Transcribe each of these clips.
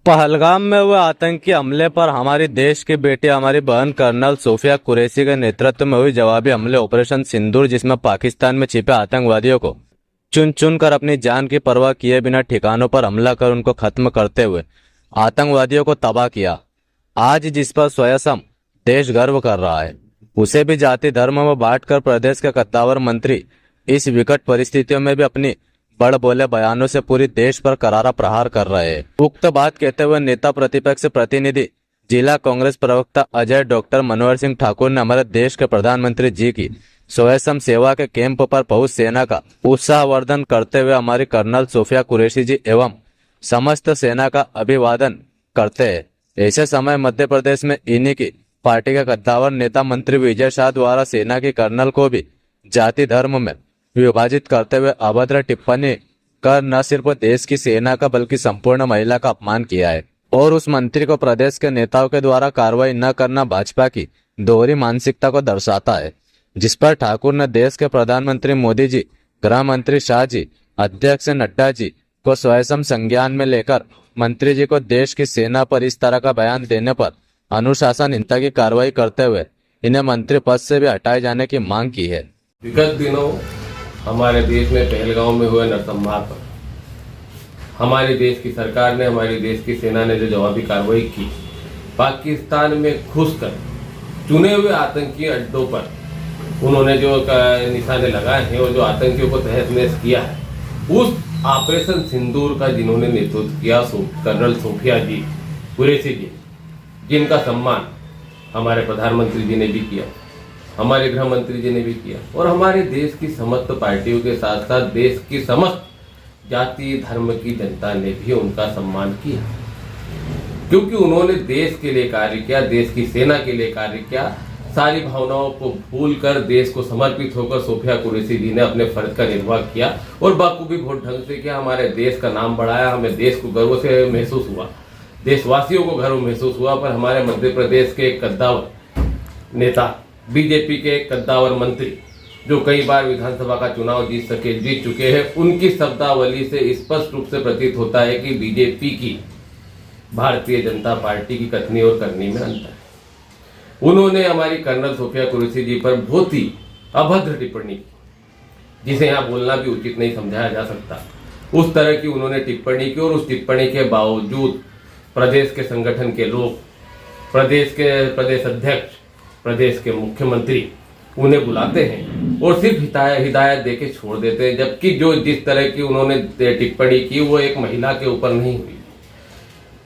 पहलगाम में हुए आतंकी हमले पर हमारी देश की बेटी हमारी बहन कर्नल सोफिया कुरैशी के नेतृत्व में हुई जवाबी हमले ऑपरेशन सिंदूर, जिसमें पाकिस्तान में छिपे आतंकवादियों को चुन चुन कर अपनी जान की परवाह किए बिना ठिकानों पर हमला कर उनको खत्म करते हुए आतंकवादियों को तबाह किया। आज जिस पर स्वयं देश गर्व कर रहा है, उसे भी जाति धर्म में बांटकर प्रदेश के कद्दावर मंत्री इस विकट परिस्थितियों में भी अपनी बड़ बोले बयानों से पूरी देश पर करारा प्रहार कर रहे हैं। उक्त बात कहते हुए नेता प्रतिपक्ष प्रतिनिधि जिला कांग्रेस प्रवक्ता अजय डॉक्टर मनोहर सिंह ठाकुर ने हमारे देश के प्रधानमंत्री जी की स्वयं सेवा के कैंप पर पहुंच सेना का उत्साहवर्धन करते हुए हमारी कर्नल सोफिया कुरैशी जी एवं समस्त सेना का अभिवादन करते हैं। ऐसे समय मध्य प्रदेश में इन्हीं की पार्टी के कद्दावर नेता मंत्री विजय शाह द्वारा सेना की कर्नल को भी जाति धर्म में विभाजित करते हुए अभद्र टिप्पणी कर न सिर्फ देश की सेना का बल्कि संपूर्ण महिला का अपमान किया है और उस मंत्री को प्रदेश के नेताओं के द्वारा कार्रवाई न करना भाजपा की दोहरी मानसिकता को दर्शाता है, जिस पर ठाकुर ने देश के प्रधानमंत्री मोदी जी, गृह मंत्री शाह जी, अध्यक्ष नड्डा जी को स्वयं संज्ञान में लेकर मंत्री जी को देश की सेना पर इस तरह का बयान देने पर अनुशासनहीनता की कार्रवाई करते हुए इन्हें मंत्री पद से भी हटाए जाने की मांग की है। विगत दिनों हमारे देश में पहलगांव में हुए नरसंहार पर हमारे देश की सरकार ने, हमारी देश की सेना ने जो जवाबी कार्रवाई की, पाकिस्तान में घुसकर चुने हुए आतंकी अड्डों पर उन्होंने जो निशाने लगाए हैं और जो आतंकियों को तहस नहस किया है, उस ऑपरेशन सिंदूर का जिन्होंने नेतृत्व किया कर्नल सोफिया जी कुरैशी जी, जिनका सम्मान हमारे प्रधानमंत्री जी ने भी किया, हमारे गृह मंत्री जी ने भी किया और हमारे देश की समस्त पार्टियों के साथ साथ देश की समस्त जाति धर्म की जनता ने भी उनका सम्मान किया, क्योंकि उन्होंने देश के लिए कार्य किया, देश की सेना के लिए कार्य किया। सारी भावनाओं को भूलकर देश को समर्पित होकर सोफिया कुरैशी जी ने अपने फर्ज का निर्वाह किया और बाखूबी बहुत ढंग से किया। हमारे देश का नाम बढ़ाया, हमें देश को गर्व से महसूस हुआ, देशवासियों को गर्व महसूस हुआ। पर हमारे मध्य प्रदेश के कद्दावर नेता, बीजेपी के कद्दावर मंत्री जो कई बार विधानसभा का चुनाव जीत चुके हैं, उनकी शब्दावली से स्पष्ट रूप से प्रतीत होता है कि बीजेपी की, भारतीय जनता पार्टी की कथनी और करनी में अंतर है। उन्होंने हमारी कर्नल सोफिया कुरैशी जी पर बहुत ही अभद्र टिप्पणी की, जिसे यहाँ बोलना भी उचित नहीं समझाया जा सकता। उस तरह की उन्होंने टिप्पणी की और उस टिप्पणी के बावजूद प्रदेश के संगठन के लोग, प्रदेश के प्रदेश अध्यक्ष, प्रदेश के मुख्यमंत्री उन्हें बुलाते हैं और सिर्फ हिदायत देके छोड़ देते हैं, जबकि जो जिस तरह की उन्होंने टिप्पणी की वो एक महिला के ऊपर नहीं हुई,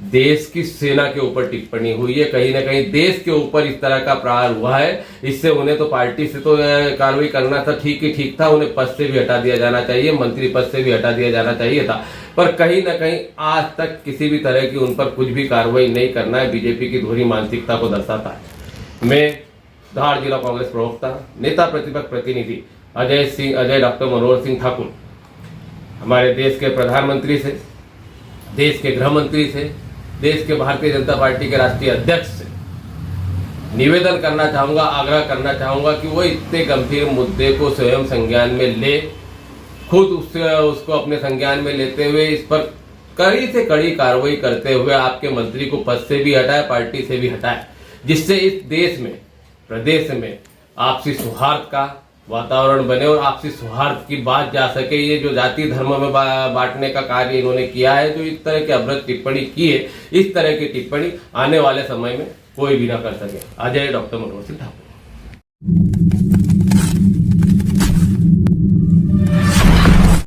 देश की सेना के ऊपर टिप्पणी हुई है। कहीं ना कहीं देश के ऊपर इस तरह का प्रहार हुआ है। इससे उन्हें तो पार्टी से तो कार्रवाई करना था, ठीक था, उन्हें पद से भी हटा दिया जाना चाहिए, मंत्री पद से भी हटा दिया जाना चाहिए था, पर कहीं ना कहीं आज तक किसी भी तरह की उन पर कुछ भी कार्रवाई नहीं करना है, बीजेपी की दोहरी मानसिकता को दर्शाता है। मैं धार जिला कांग्रेस प्रवक्ता, नेता प्रतिपक्ष प्रतिनिधि अजय डॉक्टर मनोहर सिंह ठाकुर हमारे देश के प्रधानमंत्री से, देश के गृह मंत्री से, देश के भारतीय जनता पार्टी के राष्ट्रीय अध्यक्ष से निवेदन करना चाहूंगा, आग्रह करना चाहूंगा कि वो इतने गंभीर मुद्दे को स्वयं संज्ञान में ले, खुद उसको अपने संज्ञान में लेते हुए इस पर कड़ी से कड़ी कार्रवाई करते हुए आपके मंत्री को पद से भी हटाए, पार्टी से भी हटाए, जिससे इस देश में, प्रदेश में आपसी सौहार्द का वातावरण बने और आपसी सौहार्द की बात जा सके। ये जो जाति धर्म में बांटने का कार्य इन्होंने किया है, जो इस तरह की अभद्र टिप्पणी की है, इस तरह की टिप्पणी आने वाले समय में कोई भी ना कर सके। अजय डॉक्टर मनोहर सिंह ठाकुर।